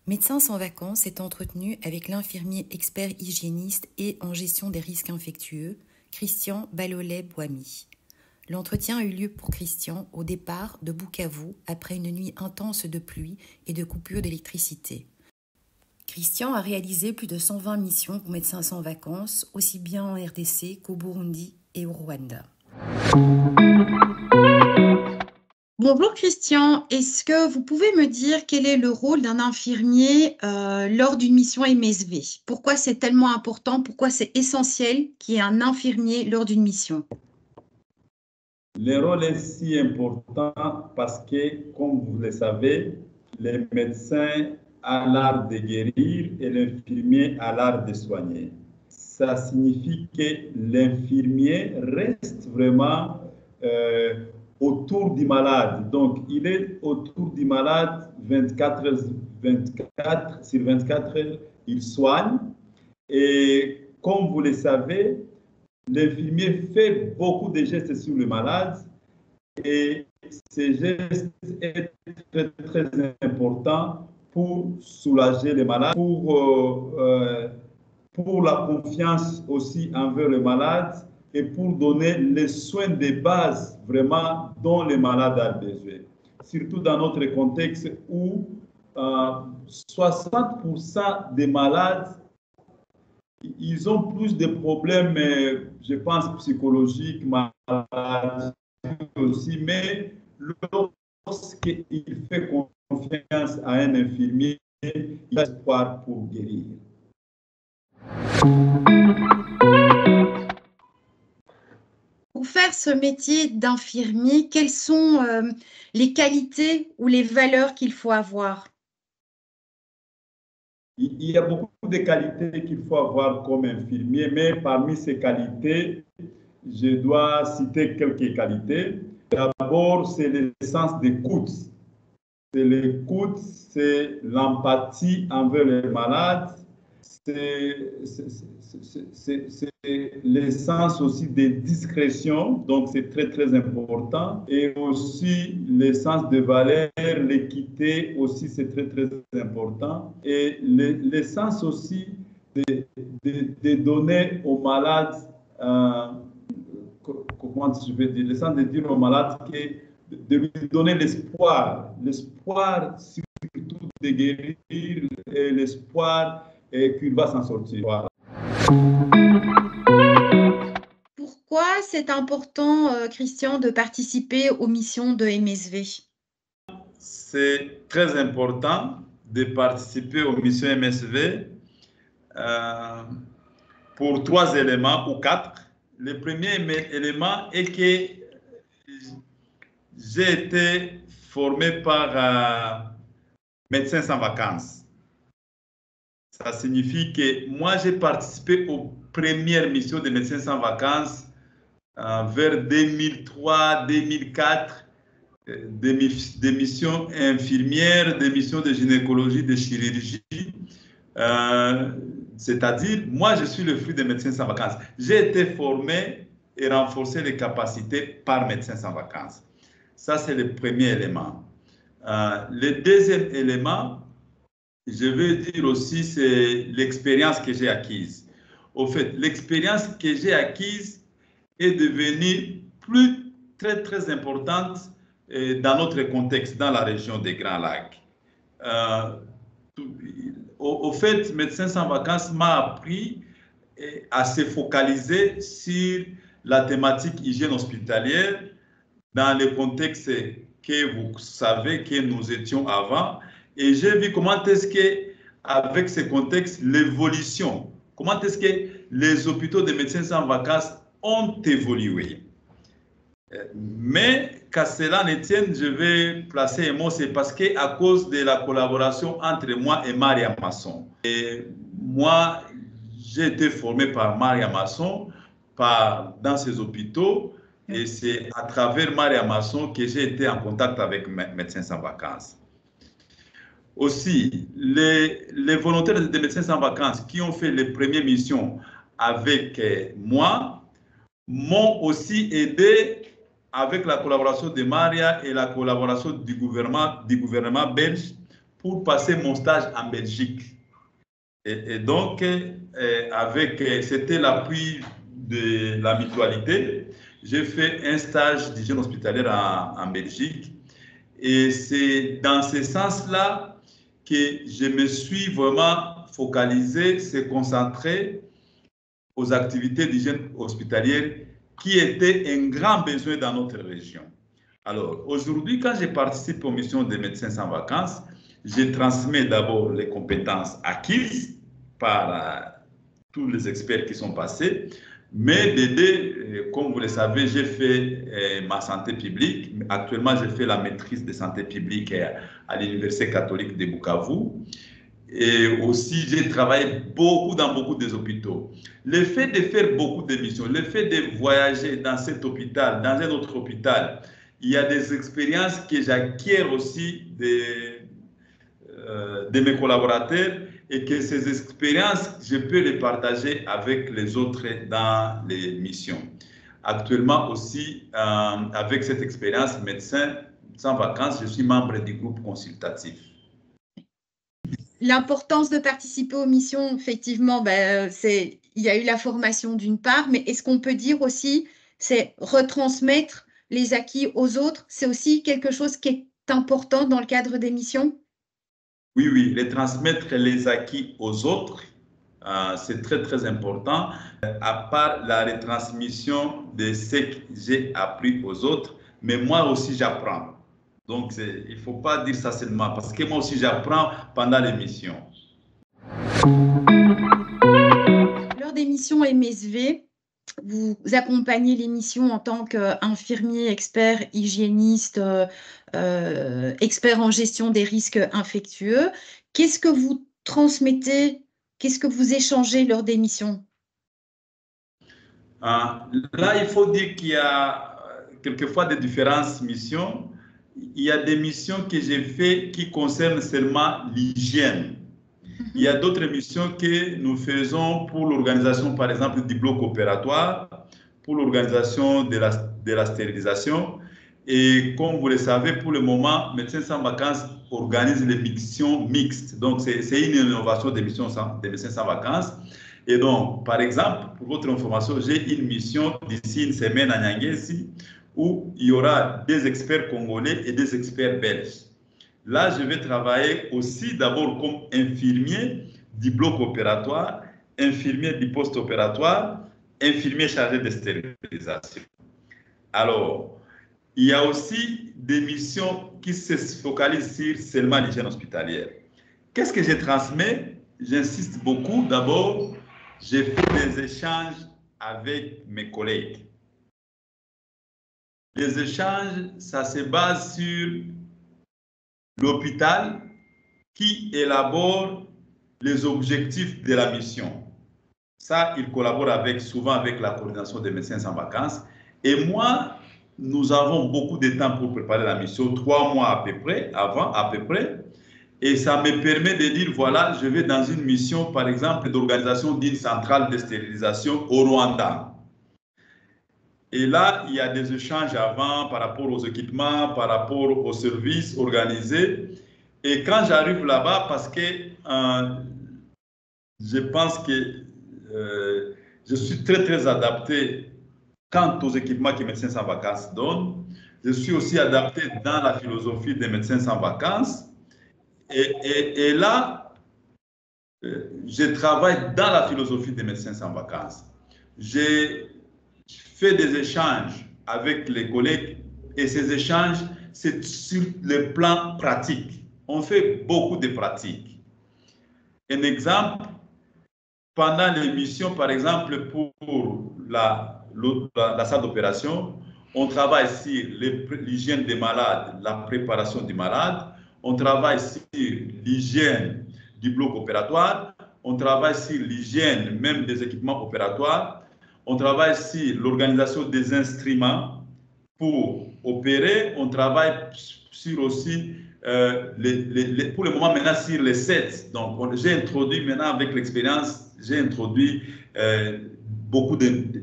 Médecins sans vacances s'est entretenu avec l'infirmier expert hygiéniste et en gestion des risques infectieux, Christian Balolet-Boimy. L'entretien a eu lieu pour Christian au départ de Bukavu après une nuit intense de pluie et de coupures d'électricité. Christian a réalisé plus de 120 missions pour Médecins sans vacances, aussi bien en RDC qu'au Burundi et au Rwanda. Bonjour Christian, est-ce que vous pouvez me dire quel est le rôle d'un infirmier lors d'une mission MSV? Pourquoi c'est tellement important? Pourquoi c'est essentiel qu'il y ait un infirmier lors d'une mission? Le rôle est si important parce que, comme vous le savez, les médecins ont l'art de guérir et l'infirmier a l'art de soigner. Ça signifie que l'infirmier reste vraiment autour du malade. Donc, il est autour du malade 24 sur 24 heures, il soigne. Et comme vous le savez, l'infirmier fait beaucoup de gestes sur le malade et ces gestes sont très importants pour soulager le malade, pour la confiance aussi envers le malade et pour donner les soins de base vraiment dont le malade a besoin. Surtout dans notre contexte où 60% des malades ils ont plus de problèmes, je pense, psychologiques, maladies aussi, mais lorsqu'il fait confiance à un infirmier, il a espoir pour guérir. Pour faire ce métier d'infirmier, quelles sont les qualités ou les valeurs qu'il faut avoir? Il y a beaucoup de qualités qu'il faut avoir comme infirmier, mais parmi ces qualités, je dois citer quelques qualités. D'abord, c'est le sens d'écoute. C'est l'écoute, c'est l'empathie envers les malades, c'est l'essence aussi de discrétion, donc c'est très important. Et aussi l'essence de valeur, l'équité aussi c'est très important. Et l'essence aussi de donner aux malades, comment je vais dire, l'essence de dire aux malades de lui donner l'espoir surtout de guérir et l'espoir qu'il va s'en sortir. Voilà. Pourquoi c'est important, Christian, de participer aux missions de MSV? C'est très important de participer aux missions MSV pour 3 éléments ou 4. Le premier élément est que j'ai été formé par Médecins sans vacances. Ça signifie que moi, j'ai participé aux premières missions de Médecins sans vacances vers 2003, 2004, des missions infirmières, des missions de gynécologie, de chirurgie. C'est-à-dire, moi, je suis le fruit des Médecins sans vacances. J'ai été formé et renforcé les capacités par Médecins sans vacances. Ça, c'est le premier élément. Le deuxième élément, je veux dire aussi, c'est l'expérience que j'ai acquise. Au fait, l'expérience que j'ai acquise est devenue très importante dans notre contexte, dans la région des Grands Lacs. Au fait, Médecins sans vacances m'a appris à se focaliser sur la thématique hygiène hospitalière dans le contexte que vous savez que nous étions avant. Et j'ai vu comment est-ce que, avec ce contexte, l'évolution, comment est-ce que les hôpitaux de Médecins sans vacances ont évolué. Mais qu'à cela ne tienne, je vais placer un mot, c'est parce qu'à cause de la collaboration entre moi et Maria Masson. Et moi, j'ai été formé par Maria Masson dans ces hôpitaux. Et c'est à travers Maria Masson que j'ai été en contact avec Médecins sans vacances. Aussi, les volontaires de Médecins sans vacances qui ont fait les premières missions avec moi m'ont aussi aidé avec la collaboration de Maria et la collaboration du gouvernement belge pour passer mon stage en Belgique. Et donc, c'était l'appui de la mutualité. J'ai fait un stage d'hygiène hospitalière en Belgique. Et c'est dans ce sens-là que je me suis vraiment focalisé, se concentré aux activités d'hygiène hospitalière qui étaient un grand besoin dans notre région. Alors, aujourd'hui, quand je participe aux missions des médecins sans vacances, je transmets d'abord les compétences acquises par tous les experts qui sont passés, mais d'aider, comme vous le savez, j'ai fait ma santé publique. Actuellement, je fais la maîtrise de santé publique à l'Université catholique de Bukavu. Et aussi, j'ai travaillé beaucoup dans beaucoup des hôpitaux. Le fait de faire beaucoup d'émissions, le fait de voyager dans cet hôpital, dans un autre hôpital, il y a des expériences que j'acquiers aussi de mes collaborateurs et que ces expériences, je peux les partager avec les autres dans les missions. Actuellement aussi, avec cette expérience médecin sans vacances, je suis membre du groupe consultatif. L'importance de participer aux missions, effectivement, il y a eu la formation d'une part, mais est-ce qu'on peut dire aussi, c'est retransmettre les acquis aux autres, c'est aussi quelque chose qui est important dans le cadre des missions? Oui, oui, les transmettre les acquis aux autres, c'est très, très important. À part la retransmission de ce que j'ai appris aux autres, mais moi aussi j'apprends. Donc, il ne faut pas dire ça seulement, parce que moi aussi j'apprends pendant les missions. Lors des missions MSV, vous accompagnez les missions en tant qu'infirmier, expert, hygiéniste, expert en gestion des risques infectieux. Qu'est-ce que vous transmettez, qu'est-ce que vous échangez lors des missions? Là, il faut dire qu'il y a quelquefois des différentes missions. Il y a des missions que j'ai faites qui concernent seulement l'hygiène. Il y a d'autres missions que nous faisons pour l'organisation, par exemple, du bloc opératoire, pour l'organisation de la stérilisation. Et comme vous le savez, pour le moment, Médecins sans vacances organise les missions mixtes. Donc, c'est une innovation des missions des Médecins sans vacances. Et donc, par exemple, pour votre information, j'ai une mission d'ici une semaine à Nyangezi où il y aura des experts congolais et des experts belges. Là, je vais travailler aussi d'abord comme infirmier du bloc opératoire, infirmier du post-opératoire, infirmier chargé de stérilisation. Alors, il y a aussi des missions qui se focalisent sur seulement l'hygiène hospitalière. Qu'est-ce que je transmets? J'insiste beaucoup. D'abord, j'ai fait des échanges avec mes collègues. Les échanges, ça se base sur l'hôpital qui élabore les objectifs de la mission. Ça, il collabore souvent avec la coordination des médecins sans vacances. Et moi, nous avons beaucoup de temps pour préparer la mission, 3 mois à peu près, avant à peu près. Et ça me permet de dire, voilà, je vais dans une mission, par exemple, d'organisation d'une centrale de stérilisation au Rwanda. Et là, il y a des échanges avant par rapport aux équipements, par rapport aux services organisés. Et quand j'arrive là-bas, parce que je pense que je suis très, très adapté quant aux équipements que Médecins sans vacances donne. Je suis aussi adapté dans la philosophie des Médecins sans vacances. Et là, je travaille dans la philosophie des Médecins sans vacances. J'ai fait des échanges avec les collègues et ces échanges, c'est sur le plan pratique. On fait beaucoup de pratiques. Un exemple, pendant les missions, par exemple, pour la salle d'opération, on travaille sur l'hygiène des malades, la préparation du malade, on travaille sur l'hygiène du bloc opératoire, on travaille sur l'hygiène même des équipements opératoires, on travaille sur l'organisation des instruments pour opérer, on travaille sur aussi, pour le moment maintenant, sur les sets. Donc, j'ai introduit maintenant avec l'expérience, j'ai introduit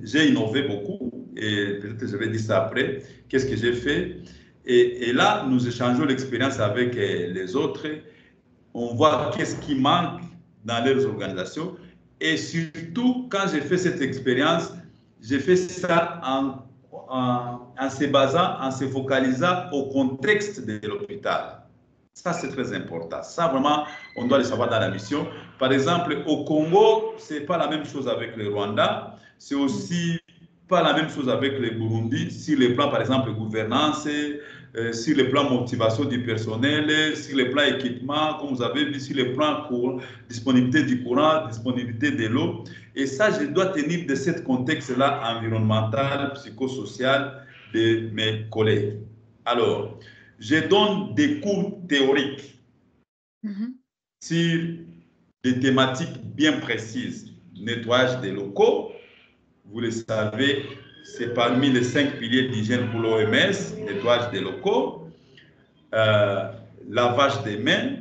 j'ai innové beaucoup et peut-être je vais dire ça après, qu'est-ce que j'ai fait. Et là, nous échangeons l'expérience avec les autres. On voit qu'est-ce qui manque dans leurs organisations. Et surtout, quand j'ai fait cette expérience, j'ai fait ça en se basant, en se focalisant au contexte de l'hôpital. Ça, c'est très important. Ça, vraiment, on doit le savoir dans la mission. Par exemple, au Congo, ce n'est pas la même chose avec le Rwanda. C'est aussi pas la même chose avec le Burundi, sur le plan, par exemple, gouvernance, sur le plan motivation du personnel, sur le plan équipement, comme vous avez vu, sur le plan disponibilité du courant, disponibilité de l'eau. Et ça, je dois tenir de ce contexte-là environnemental, psychosocial de mes collègues. Alors, je donne des cours théoriques sur des thématiques bien précises. Nettoyage des locaux, vous le savez, c'est parmi les 5 piliers d'hygiène pour l'OMS, nettoyage des locaux, lavage des mains,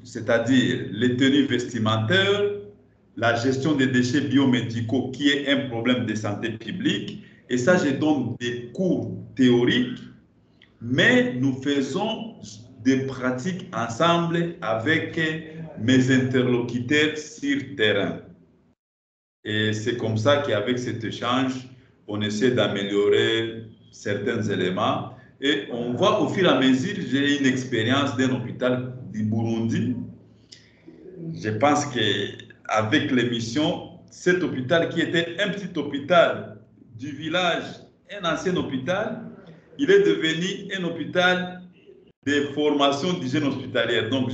c'est-à-dire les tenues vestimentaires, la gestion des déchets biomédicaux qui est un problème de santé publique. Et ça, je donne des cours théoriques, mais nous faisons des pratiques ensemble avec mes interlocuteurs sur terrain. Et c'est comme ça qu'avec cet échange, on essaie d'améliorer certains éléments. Et on voit au fur et à mesure, j'ai une expérience d'un hôpital du Burundi. Je pense qu'avec l'émission, cet hôpital qui était un petit hôpital du village, un ancien hôpital, il est devenu un hôpital de formation d'hygiène hospitalière. Donc,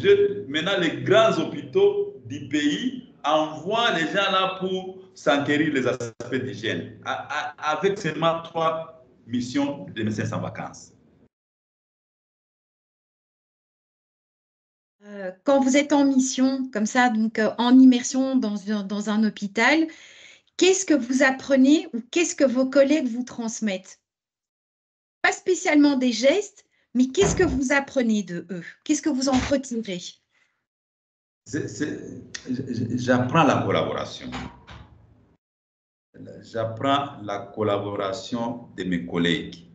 maintenant, les grands hôpitaux du pays envoient les gens là pour s'enquérir les aspects d'hygiène, avec seulement 3 missions de médecins sans vacances. Quand vous êtes en mission, comme ça, donc en immersion dans un hôpital, qu'est-ce que vous apprenez ou qu'est-ce que vos collègues vous transmettent? Pas spécialement des gestes, mais qu'est-ce que vous apprenez de eux? Qu'est-ce que vous en retirez? J'apprends la collaboration. J'apprends la collaboration de mes collègues.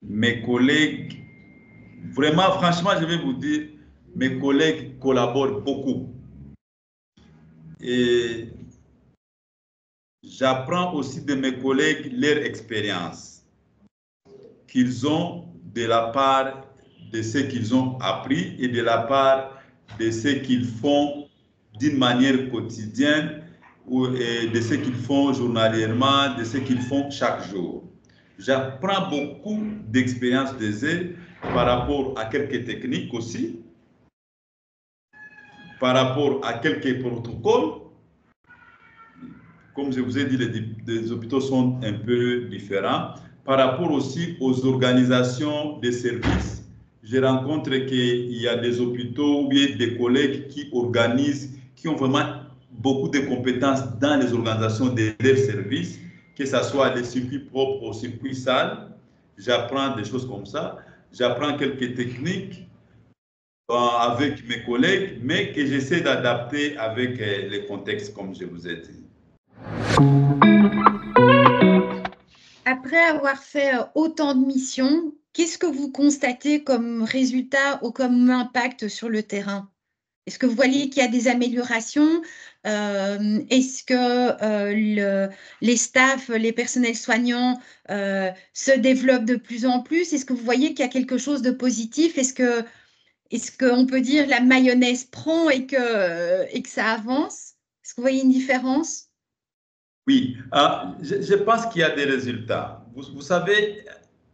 Mes collègues, vraiment, franchement, je vais vous dire, mes collègues collaborent beaucoup. Et j'apprends aussi de mes collègues leur expérience qu'ils ont de la part de ce qu'ils ont appris et de la part de ce qu'ils font d'une manière quotidienne ou de ce qu'ils font journalièrement, de ce qu'ils font chaque jour. J'apprends beaucoup d'expériences de eux par rapport à quelques techniques aussi, par rapport à quelques protocoles. Comme je vous ai dit, les hôpitaux sont un peu différents. Par rapport aussi aux organisations des services, je rencontre qu'il y a des hôpitaux ou des collègues qui organisent, qui ont vraiment beaucoup de compétences dans les organisations de leurs services, que ce soit les circuits propres aux circuits sales. J'apprends des choses comme ça. J'apprends quelques techniques avec mes collègues, mais que j'essaie d'adapter avec les contextes, comme je vous ai dit. Après avoir fait autant de missions, qu'est-ce que vous constatez comme résultat ou comme impact sur le terrain? Est-ce que vous voyez qu'il y a des améliorations? Est-ce que les staffs, les personnels soignants se développent de plus en plus? Est-ce que vous voyez qu'il y a quelque chose de positif? Est-ce qu'on peut dire la mayonnaise prend et que ça avance? Est-ce que vous voyez une différence? Oui, je pense qu'il y a des résultats. Vous savez,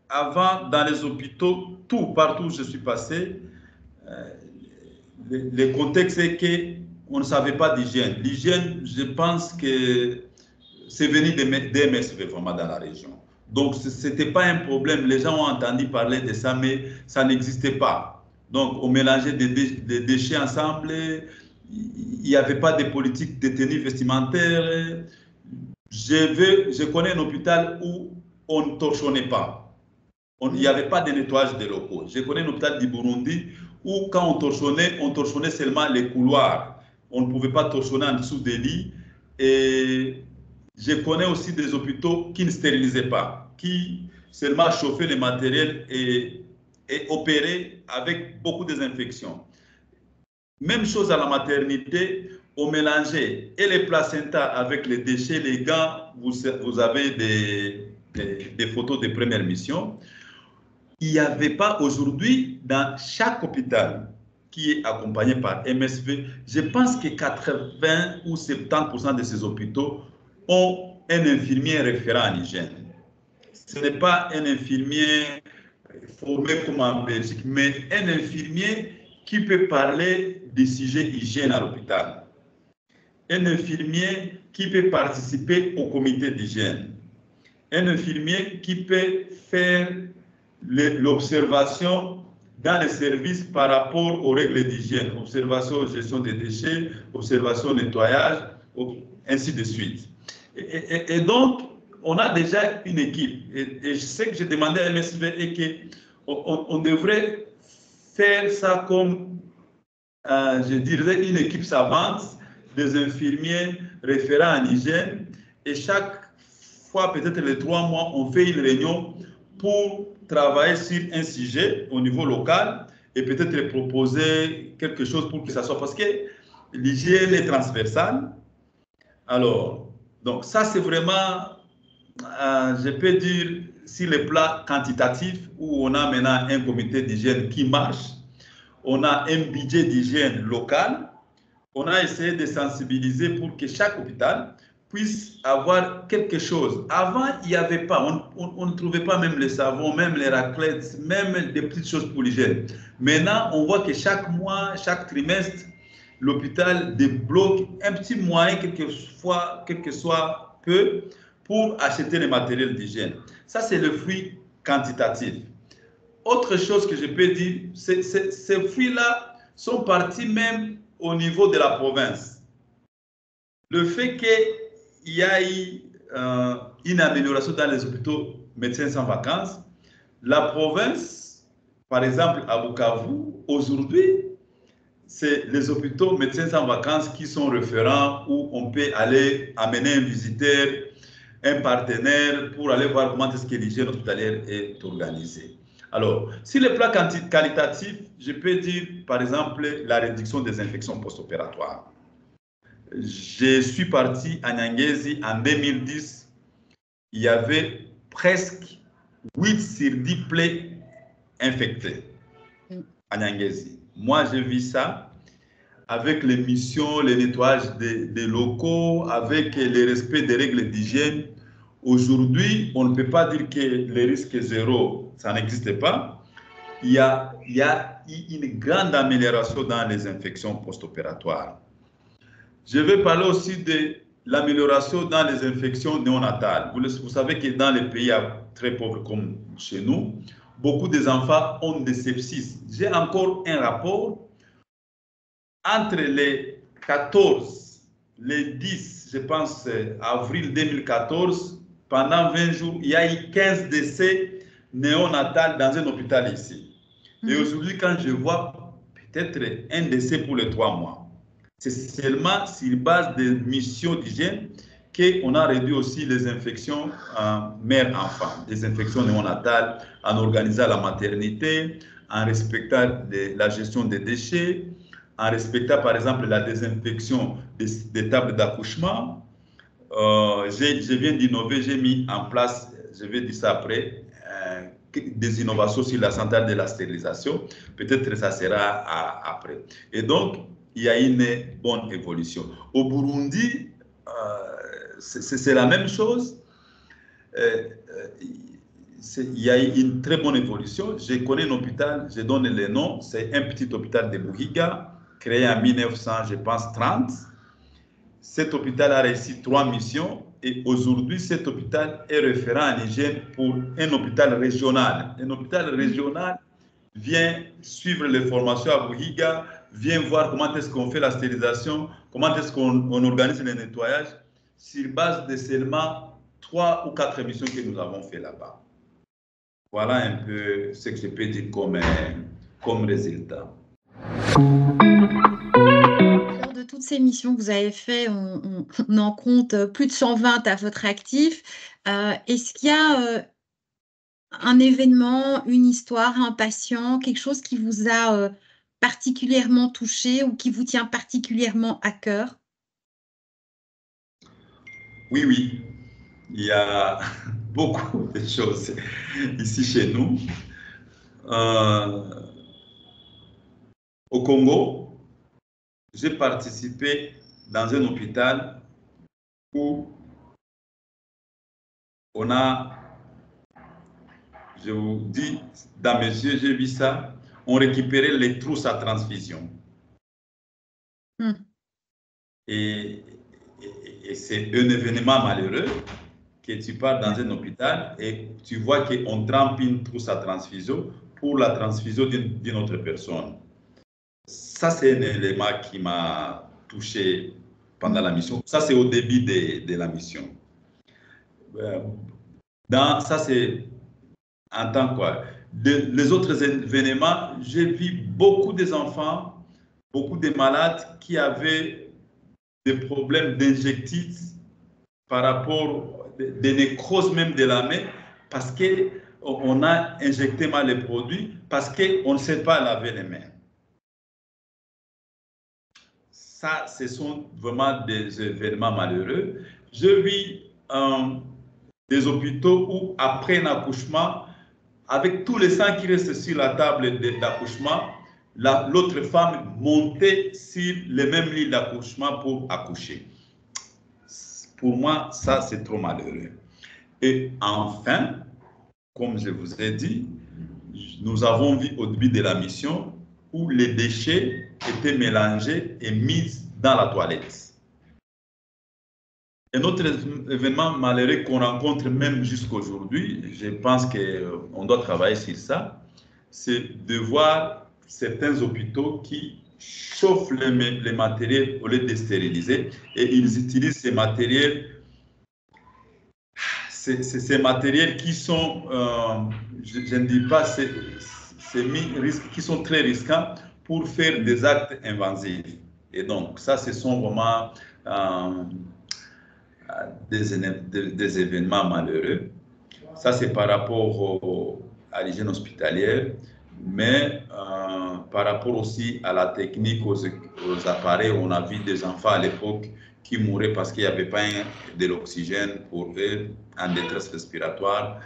avant, dans les hôpitaux, partout où je suis passé, le contexte est qu'on ne savait pas d'hygiène. L'hygiène, je pense que c'est venu des MSV vraiment dans la région. Donc, ce n'était pas un problème. Les gens ont entendu parler de ça, mais ça n'existait pas. Donc, on mélangeait des déchets ensemble. Il n'y avait pas de politique de tenue vestimentaire. Je connais un hôpital où on ne torchonnait pas. Il n'y avait pas de nettoyage des locaux. Je connais un hôpital du Burundi où quand on torchonnait seulement les couloirs. On ne pouvait pas torchonner en dessous des lits. Et Je connais aussi des hôpitaux qui ne stérilisaient pas, qui seulement chauffaient le matériel et opéraient avec beaucoup de désinfection. Même chose à la maternité, on mélangeait et les placentas avec les déchets, les gants, vous avez des photos de première mission. Il n'y avait pas aujourd'hui dans chaque hôpital qui est accompagné par MSV, je pense que 80 ou 70% de ces hôpitaux ont un infirmier référent en hygiène. Ce n'est pas un infirmier formé comme en Belgique, mais un infirmier qui peut parler des sujets hygiène à l'hôpital. Un infirmier qui peut participer au comité d'hygiène. Un infirmier qui peut faire l'observation dans les services par rapport aux règles d'hygiène, observation, gestion des déchets, observation, nettoyage, ainsi de suite. Et donc, on a déjà une équipe. Et je sais que j'ai demandé à MSV et qu'on devrait faire ça comme, je dirais, une équipe savante, des infirmiers référents en hygiène. Et chaque fois, peut-être les 3 mois, on fait une réunion pour travailler sur un sujet au niveau local et peut-être proposer quelque chose pour que ça soit, parce que l'hygiène est transversale. Alors, donc ça c'est vraiment, je peux dire, sur le plan quantitatif, où on a maintenant un comité d'hygiène qui marche, on a un budget d'hygiène local, on a essayé de sensibiliser pour que chaque hôpital puisse avoir quelque chose. Avant, il n'y avait pas, on ne trouvait pas même les savons, même les raclettes, même des petites choses pour l'hygiène. Maintenant, on voit que chaque mois, chaque trimestre, l'hôpital débloque un petit moyen, quelquefois, quel que soit peu, pour acheter les matériels d'hygiène. Ça, c'est le fruit quantitatif. Autre chose que je peux dire, ces fruits-là sont partis même au niveau de la province. Le fait qu'il y a eu une amélioration dans les hôpitaux médecins sans vacances, la province, par exemple à Bukavu, aujourd'hui, c'est les hôpitaux médecins sans vacances qui sont référents où on peut aller amener un visiteur, un partenaire pour aller voir comment est-ce que l'hygiène hospitalière est organisée. Alors, sur le plan qualitatif, je peux dire, par exemple, la réduction des infections post-opératoires. Je suis parti à Nyangezi en 2010. Il y avait presque 8 sur 10 plaies infectées à Nyangezi. Moi, j'ai vu ça avec les missions, le nettoyage des locaux, avec le respect des règles d'hygiène. Aujourd'hui, on ne peut pas dire que le risque est zéro, ça n'existe pas. Il y a une grande amélioration dans les infections post-opératoires. Je vais parler aussi de l'amélioration dans les infections néonatales. Vous savez que dans les pays très pauvres comme chez nous, beaucoup des enfants ont des sepsis. J'ai encore un rapport entre les 14, les 10, je pense, avril 2014, pendant 20 jours, il y a eu 15 décès néonatals dans un hôpital ici. Et aujourd'hui, quand je vois peut-être un décès pour les 3 mois, c'est seulement sur base des missions d'hygiène qu'on a réduit aussi les infections mère-enfant, des infections néonatales, en organisant la maternité, en respectant la gestion des déchets, en respectant par exemple la désinfection des tables d'accouchement. Je viens d'innover, j'ai mis en place, je vais dire ça après, des innovations sur la centrale de la stérilisation. Peut-être ça sera après. Et donc, il y a une bonne évolution. Au Burundi, c'est la même chose. Il y a une très bonne évolution. Je connais un hôpital, je donne le nom, c'est un petit hôpital de Buhiga, créé en 1900, je pense, 30. Cet hôpital a réussi 3 missions et aujourd'hui, cet hôpital est référent en hygiène pour un hôpital régional. Un hôpital régional vient suivre les formations à Buhiga, vient voir comment est-ce qu'on fait la stérilisation, comment est-ce qu'on organise le nettoyage, sur base de seulement 3 ou 4 missions que nous avons fait là-bas. Voilà un peu ce que je peux dire comme résultat. de toutes ces missions que vous avez faites, on en compte plus de 120 à votre actif. Est-ce qu'il y a un événement, une histoire, un patient, quelque chose qui vous a particulièrement touché ou qui vous tient particulièrement à cœur? Oui, oui, il y a beaucoup de choses ici chez nous. Au Congo, j'ai participé dans un hôpital où on a, je vous dis, dans mes yeux, j'ai vu ça, on récupérait les trousses à transfusion. Et, et c'est un événement malheureux que tu pars dans un hôpital et tu vois qu'on trempe une trousse à transfusion pour la transfusion d'une autre personne. Ça, c'est un élément qui m'a touché pendant la mission. Ça, c'est au début de la mission. Ça, c'est en tant quoi. Les autres événements, j'ai vu beaucoup des enfants, beaucoup de malades qui avaient des problèmes d'injectites par rapport des nécroses même de la main parce qu'on a injecté mal les produits, parce qu'on ne sait pas laver les mains. Ça, ce sont vraiment des événements malheureux. Je vis des hôpitaux où, après un accouchement, avec tous les sang qui restent sur la table d'accouchement, l'autre femme montait sur le même lit d'accouchement pour accoucher. Pour moi, ça, c'est trop malheureux. Et enfin, comme je vous ai dit, nous avons vu au début de la mission où les déchets étaient mélangés et mis dans la toilette. Un autre événement malheureux qu'on rencontre même jusqu'à aujourd'hui, je pense qu'on doit travailler sur ça, c'est de voir certains hôpitaux qui chauffent les matériels au lieu de stériliser et ils utilisent ces matériels qui sont, je ne dis pas, qui sont très risquants pour faire des actes invasifs. Et donc, ça, ce sont vraiment des événements malheureux. Ça, c'est par rapport à l'hygiène hospitalière, mais par rapport aussi à la technique, aux appareils. On a vu des enfants à l'époque qui mouraient parce qu'il n'y avait pas de l'oxygène pour eux, en détresse respiratoire.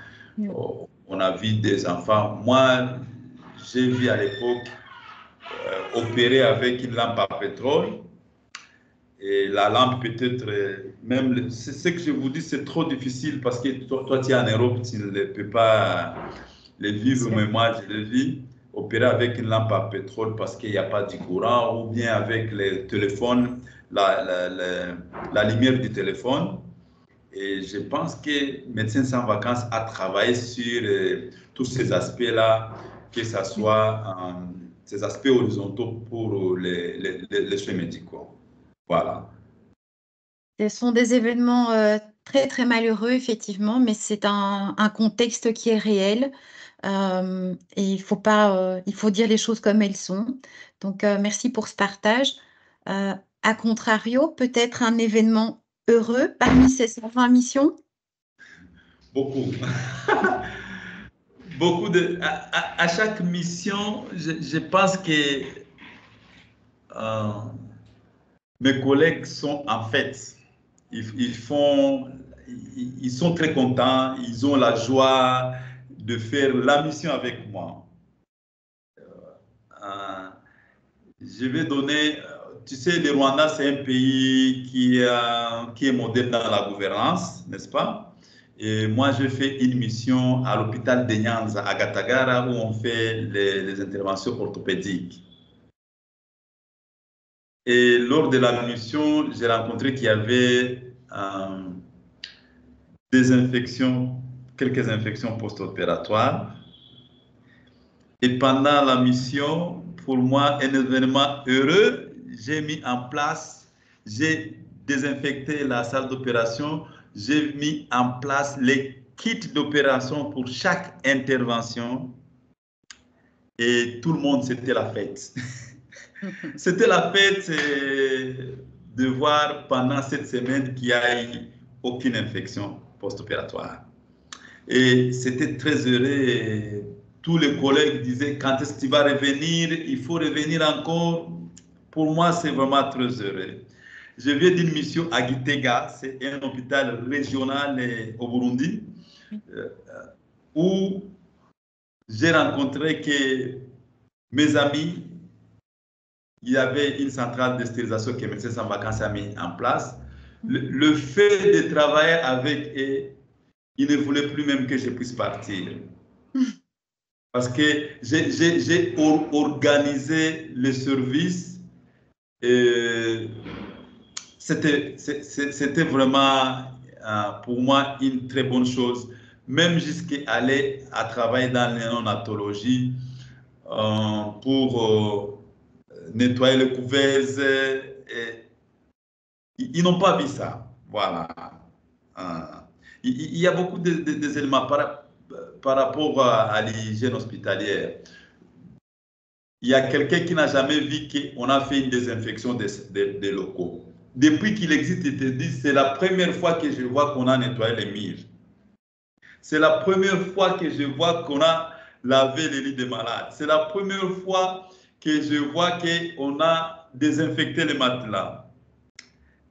On a vu des enfants. Moi, j'ai vu à l'époque opérer avec une lampe à pétrole. Et la lampe peut-être, même, ce que je vous dis, c'est trop difficile parce que toi tu es en Europe, tu ne peux pas le vivre, mais moi je le vis. Opérer avec une lampe à pétrole parce qu'il n'y a pas de courant, ou bien avec le téléphone, la lumière du téléphone. Et je pense que Médecins sans vacances a travaillé sur tous ces aspects-là, que ce soit ces aspects horizontaux pour les soins médicaux. Voilà. Ce sont des événements très, très malheureux, effectivement, mais c'est un contexte qui est réel. Et il faut dire les choses comme elles sont. Donc, merci pour ce partage. À contrario, peut-être un événement heureux parmi ces 120 missions? Beaucoup. Beaucoup à chaque mission, je pense que mes collègues sont en fait, ils sont très contents, ils ont la joie de faire la mission avec moi. Je vais donner, tu sais, le Rwanda, c'est un pays qui est modèle dans la gouvernance, n'est-ce pas? Et moi, je fais une mission à l'hôpital de Nyanza, à Gatagara, où on fait les interventions orthopédiques. Et lors de la mission, j'ai rencontré qu'il y avait quelques infections post-opératoires. Et pendant la mission, pour moi, un événement heureux, j'ai désinfecté la salle d'opération, j'ai mis en place les kits d'opération pour chaque intervention et tout le monde, c'était la fête. C'était la fête de voir pendant cette semaine qu'il n'y a eu aucune infection post-opératoire. Et c'était très heureux. Et tous les collègues disaient, quand est-ce que tu vas revenir? Il faut revenir encore. Pour moi, c'est vraiment très heureux. Je viens d'une mission à Gitega, c'est un hôpital régional au Burundi, où j'ai rencontré que mes amis, il y avait une centrale de stérilisation que Médecins Sans Vacances a mis en place. Le fait de travailler avec eux, ils ne voulaient plus même que je puisse partir. Parce que j'ai organisé le service. C'était vraiment pour moi une très bonne chose. Même jusqu'à aller à travailler dans la néonatologie pour nettoyer les couveuses. Ils n'ont pas vu ça. Voilà. Il y a beaucoup d'éléments par rapport à l'hygiène hospitalière. Il y a quelqu'un qui n'a jamais vu qu'on a fait une désinfection des locaux. Depuis qu'il existe, il te dit, c'est la première fois que je vois qu'on a nettoyé les murs. C'est la première fois que je vois qu'on a lavé les lits des malades. C'est la première fois que je vois qu'on a désinfecté les matelas.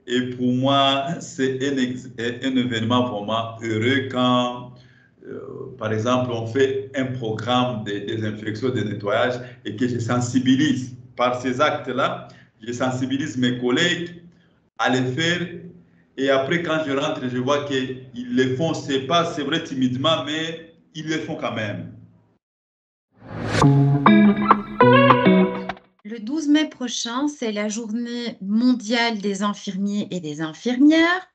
Et pour moi, c'est un événement vraiment heureux quand, par exemple, on fait un programme de désinfection, de nettoyage et que je sensibilise par ces actes-là, je sensibilise mes collègues à les faire. Et après, quand je rentre, je vois qu'ils le font, c'est vrai, timidement, mais ils le font quand même. Le 12 mai prochain, c'est la journée mondiale des infirmiers et des infirmières.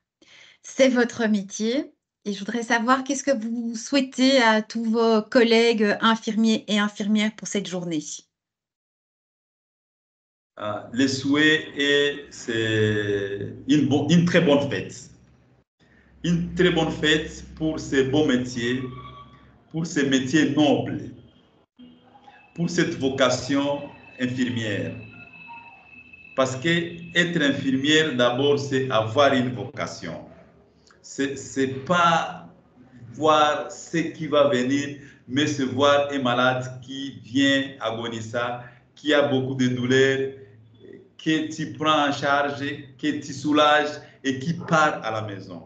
C'est votre métier. Et je voudrais savoir qu'est-ce que vous souhaitez à tous vos collègues infirmiers et infirmières pour cette journée. Le souhait, c'est une très bonne fête. Une très bonne fête pour ces beaux métiers, pour ces métiers nobles, pour cette vocation infirmière. Parce que être infirmière, d'abord, c'est avoir une vocation. C'est pas voir ce qui va venir, mais c'est voir un malade qui vient agoniser, qui a beaucoup de douleurs, que tu prends en charge, que tu soulages et qui part à la maison.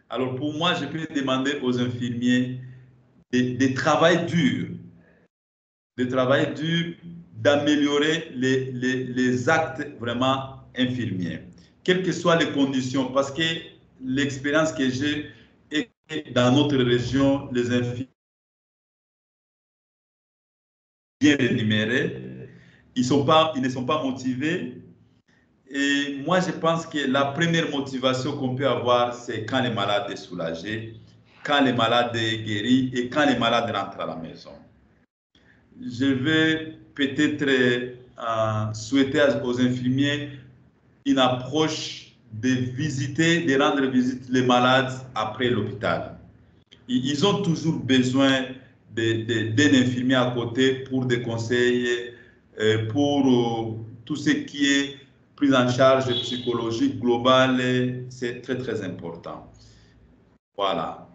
Alors pour moi, je peux demander aux infirmiers de travailler dur, d'améliorer les actes vraiment infirmiers, quelles que soient les conditions, parce que l'expérience que j'ai est que dans notre région, les infirmiers bien rémunérés, ils ne sont pas motivés. Et moi, je pense que la première motivation qu'on peut avoir, c'est quand le malade est soulagé, quand le malade est guéri et quand le malade rentre à la maison. Je vais peut-être souhaiter aux infirmiers une approche de visiter, de rendre visite les malades après l'hôpital. Ils ont toujours besoin d'un infirmier à côté pour des conseils, pour tout ce qui est prise en charge psychologique globale, c'est très, très important. Voilà.